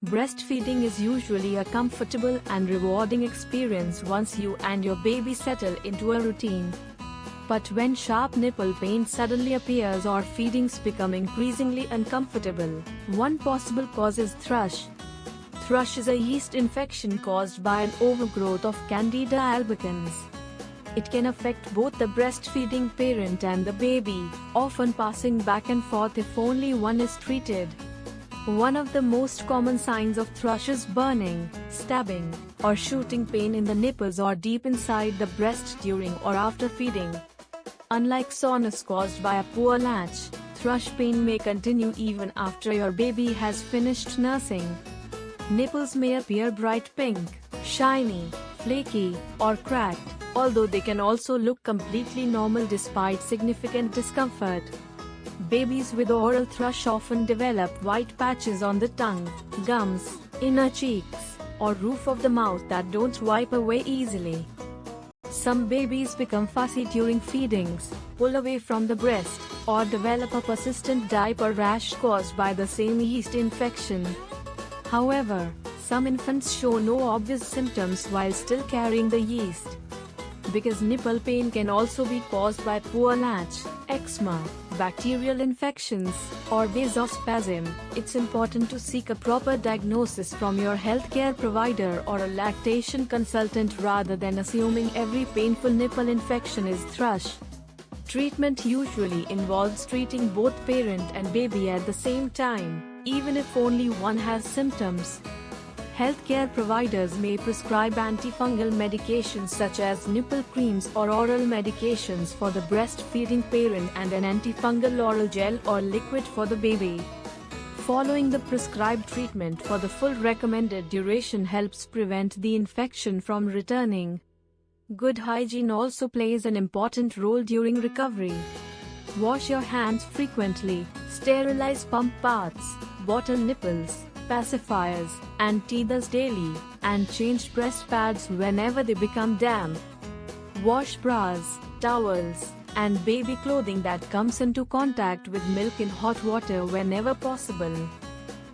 Breastfeeding is usually a comfortable and rewarding experience once you and your baby settle into a routine. But when sharp nipple pain suddenly appears or feedings become increasingly uncomfortable, one possible cause is thrush. Thrush is a yeast infection caused by an overgrowth of Candida albicans. It can affect both the breastfeeding parent and the baby, often passing back and forth if only one is treated. One of the most common signs of thrush is burning, stabbing, or shooting pain in the nipples or deep inside the breast during or after feeding. Unlike soreness caused by a poor latch, thrush pain may continue even after your baby has finished nursing. Nipples may appear bright pink, shiny, flaky, or cracked, although they can also look completely normal despite significant discomfort. Babies with oral thrush often develop white patches on the tongue, gums, inner cheeks, or roof of the mouth that don't wipe away easily. Some babies become fussy during feedings, pull away from the breast, or develop a persistent diaper rash caused by the same yeast infection. However, some infants show no obvious symptoms while still carrying the yeast. Because nipple pain can also be caused by poor latch, eczema, bacterial infections, or vasospasm, it's important to seek a proper diagnosis from your healthcare provider or a lactation consultant rather than assuming every painful nipple infection is thrush. Treatment usually involves treating both parent and baby at the same time, even if only one has symptoms. Healthcare providers may prescribe antifungal medications such as nipple creams or oral medications for the breastfeeding parent and an antifungal oral gel or liquid for the baby. Following the prescribed treatment for the full recommended duration helps prevent the infection from returning. Good hygiene also plays an important role during recovery. Wash your hands frequently, sterilize pump parts, bottle nipples, pacifiers, and teethers daily, and change breast pads whenever they become damp. Wash bras, towels, and baby clothing that comes into contact with milk in hot water whenever possible.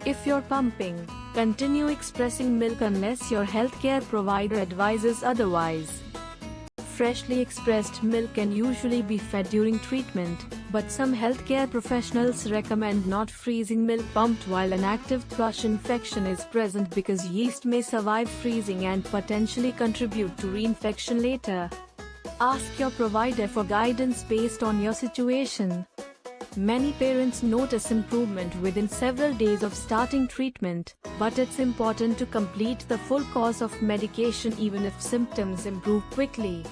If you're pumping, continue expressing milk unless your healthcare provider advises otherwise. Freshly expressed milk can usually be fed during treatment, but some healthcare professionals recommend not freezing milk pumped while an active thrush infection is present because yeast may survive freezing and potentially contribute to reinfection later. Ask your provider for guidance based on your situation. Many parents notice improvement within several days of starting treatment, but it's important to complete the full course of medication even if symptoms improve quickly.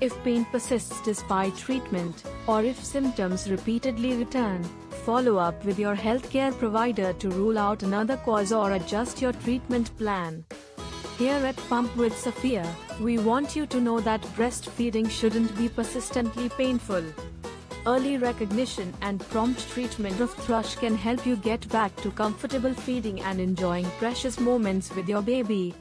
If pain persists despite treatment, or if symptoms repeatedly return, follow up with your healthcare provider to rule out another cause or adjust your treatment plan. Here at Pump with Safia, we want you to know that breastfeeding shouldn't be persistently painful. Early recognition and prompt treatment of thrush can help you get back to comfortable feeding and enjoying precious moments with your baby.